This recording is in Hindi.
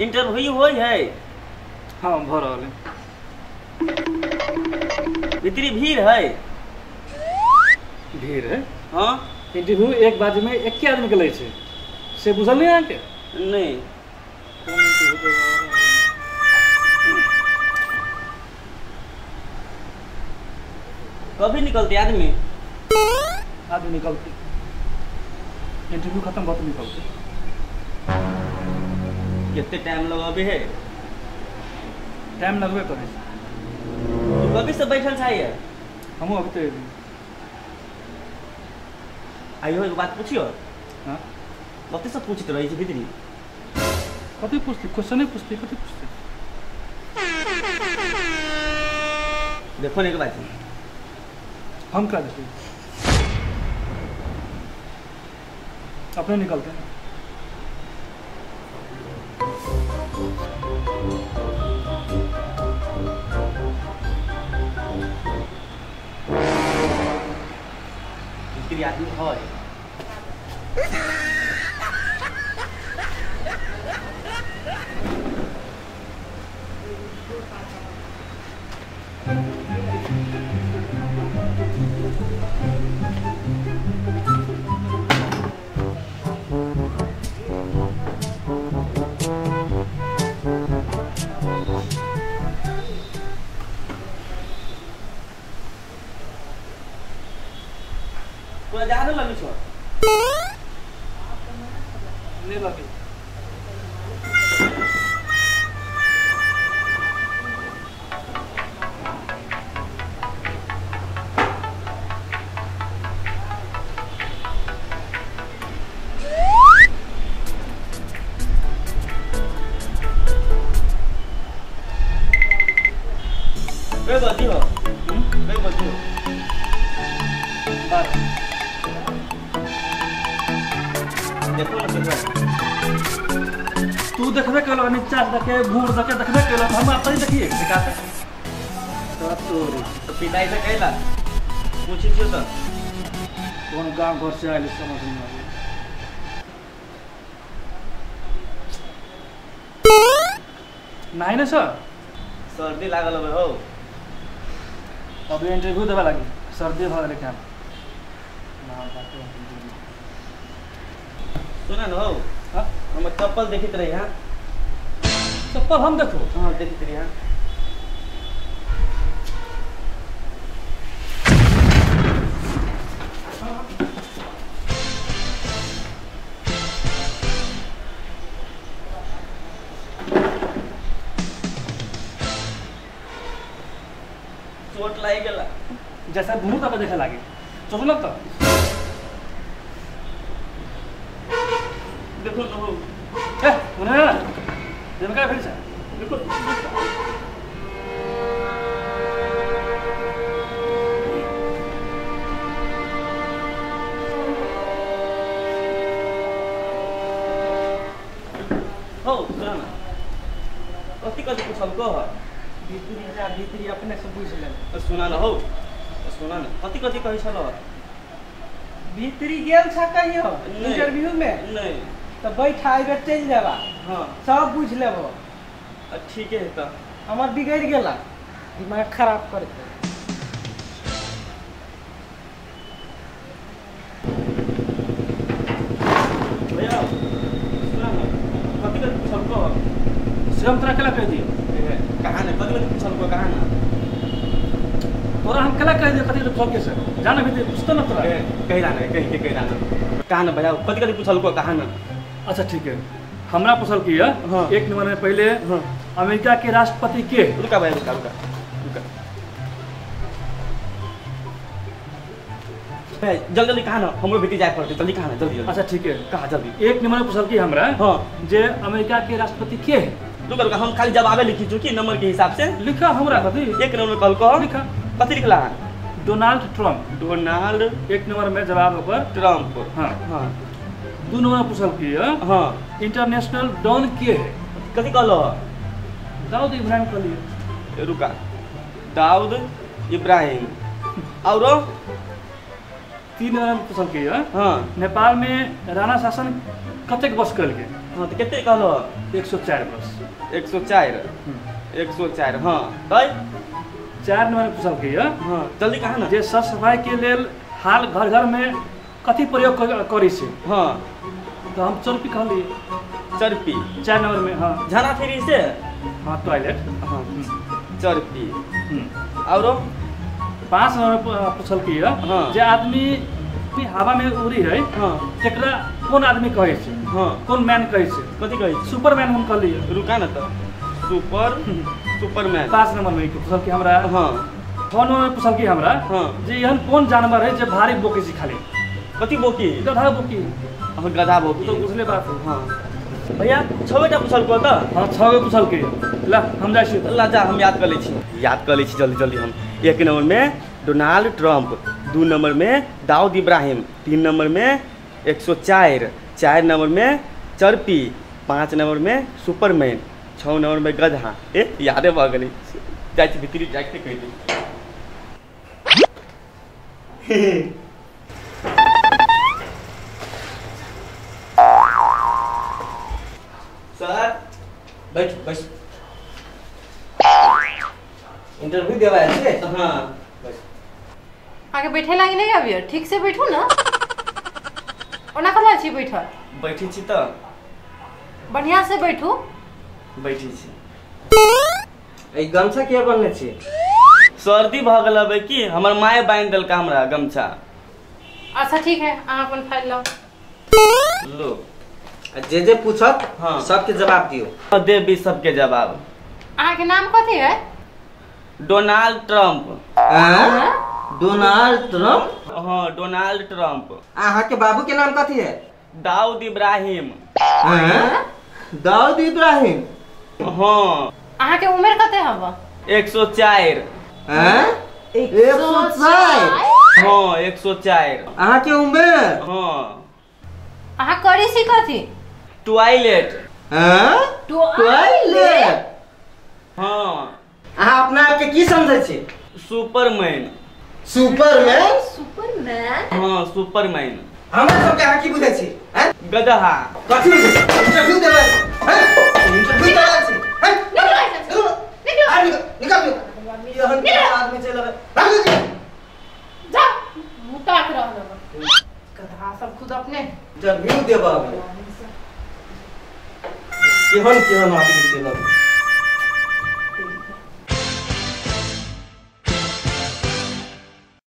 इंटरव्यू हो है? हाँ भ रहा है। भीतरी भीड़ है? भीड़ है। हाँ इंटरव्यू एक बाजी में एक के आदमी के लिए से बुझल नहीं आके नहीं। कभी निकलते आदमी निकलते इंटरव्यू खत्म बहुत निकलते। कितने टाइम लगाबे है? टाइम लगबे करे। कभी से बैठल चाहिए? हम अभी तो आइयो एक बात पूछियो। हाँ कते से पूछते रही थी भीतरी? कथी पूछती? क्वेश्चन नहीं पूछती, कथी पूछती? देखो ना एक बात हम क्या देखते अपने निकलते हैं। आदमी है पूरा ज्यादा लगी छो नहीं लगे। वे बजी हो वे बजी हो देखो ना फिर तू देखबे कलो नीचा देखे घूर देखे देखबे कलो हम आप नहीं देखिए दिखाते तो पिताई से कहला पूछी छो तो कौन गांव घर से आइल समझ नहीं आवे। नहीं ना सर सर्दी लागल हो अभी इंटरव्यू देवा लगी सर्दी भ गेले क्या सुना न हो। हाँ हम चप्पल देखित रही। हाँ चप्पल हम देखो। हाँ देखित रही। हाँ चोट लाई गेला जैसा मुंह तक देखे लागे चलो लग तो देखो न हो ए मुने ना देम का फिर से देखो हो सुना ना कथी कथी पूछल को है? भीतरी अपने से पूछ ले। सुना न हो सुना न कथी कथी कहै छलो? भीतरी गेल छ कहियो नहीं। इंटरव्यू में नहीं तो बैठा आइबे चल जाबा हाँ सब बुझ लेबो। ठीक है तो हमर बिगड़ गेला दिमाग खराब कर दे। भैया सुना न कथी कथी पूछल को? से हम तोरा केला कह दिए कहाँ न कथी कथी पूछल को? कहाँ न तोरा हम केला कह दिए कथी तो ठोके से जाने भी पूछतो ना तोरा कहीं जाना कहीं के कहीं जाना कहाँ न भैया कथी कथी पूछल को? कहाँ न? अच्छा ठीक है हमरा पूछल की है। हाँ। एक नंबर में पहले हाँ। अमेरिका के राष्ट्रपति के रुका भैया रुका रुका रुका जल्दी जल्दी कहा ना हमरो बेटी जाए पड़ते जल्दी कहा ना जल्दी अच्छा ठीक है। कहा जल्दी। एक नंबर पूछल की हमरा हाँ जे अमेरिका के राष्ट्रपति के है? रुका हम खाली जवाबे लिखी चुकी नंबर के हिसाब से लिखा हमरा कथी? एक नंबर कल को लिखा कथी लिखला? Donald Trump. डोनाल्ड एक नंबर में जवाब ओकर ट्रम्प। हाँ हाँ 2 नंबर पूछल की हाँ इंटरनेशनल डॉन के है? कथी कहलो? दाऊद इब्राहिम कहलिए। रुका दाऊद इब्राहिम और 3 नंबर पूछल की हाँ नेपाल में राणा शासन कतेक वर्ष कल के? हाँ तो कितने कहलो? 104 वर्ष। 104 104 हाँ तय 4 नंबर पूछल की हाँ जल्दी कहा ना जे साफ सफाई के लेल हाल घर घर में कथी प्रयोग करी से? हाँ तो हम चरपी कहलिए। चरपी 4 नंबर में हाँ झाना फिरी से हाँ टॉयलेट। हाँ चरपी हम्म। और 5 नंबर पूछल की हाँ। जे आदमी हवा में उड़ी है हाँ तेकरा कौन आदमी कहे छै? हाँ कौन मैन कहे छै? कथी कही? सुपरमैन हम कहलिए। रुका ना तो सुपरमैन 5 नंबर में पूछल की हमरा हाँ 6 नंबर में पूछल की हमरा हाँ जे एहन कौन जानवर है जे भारी बोके से खाली? कथी बोकी? गधा बोकी। हाँ गधा बोकी तो पूछले बात है। हाँ भैया 6 बेटा पूछल को तो हाँ 6 गो पूछल की ला हम जाइ छी। ला जा हम याद कर लै छी जल्दी जल्दी हम। 1 नंबर में डोनाल्ड ट्रम्प 2 नंबर में दाऊद इब्राहिम 3 नंबर में 104 4 नंबर में चरपी 5 नंबर में सुपरमैन 6 नंबर में गधा। यादे भऽ गेलै जाइ छी भीतरी जाके कहि दी। सर बैठ इंटरव्यू देवा है से? हाँ आगे बैठे लागी नहीं अभी ठीक से बैठू ना ओना कला छी बैठल बैठी छी तो बढ़िया से बैठू बैठी छी। ए गमछा के बनने छी? सर्दी भऽ गेल अबे की हमर माय बांध देलका हमरा गमछा। अच्छा ठीक है अहाँ अपन फाइल लो। लो जे पूछत हाँ सबके जवाब दियो। देबी सबके जवाब। अहाँ के नाम कथी है? Donald Trump. Donald Trump? हाँ डोनाल्ड ट्रम्प। अहाँ के बाबू के नाम कथी है? दाऊद इब्राहिम। दाऊद इब्राहिम? हाँ अहाँ के उम्र कते हवा? 104। 104? हाँ 104। अहाँ के उम्र? हाँ अहाँ करी सी कथी? टॉयलेट। टॉयलेट? हाँ अहाँ अपना आप के की समझै छी? सुपरमैन। सुपरमैन? सुपरमैन? हाँ सुपरमैन। हमरा सबके अहाँ की बुझै छी? गदहा। कथी इंटरव्यू देबै? इंटरव्यू देबै छी? निकल आदमी चल रहा जा मुता के रहलो गधा सब खुद अपने इंटरव्यू देबा केहन आदमी चल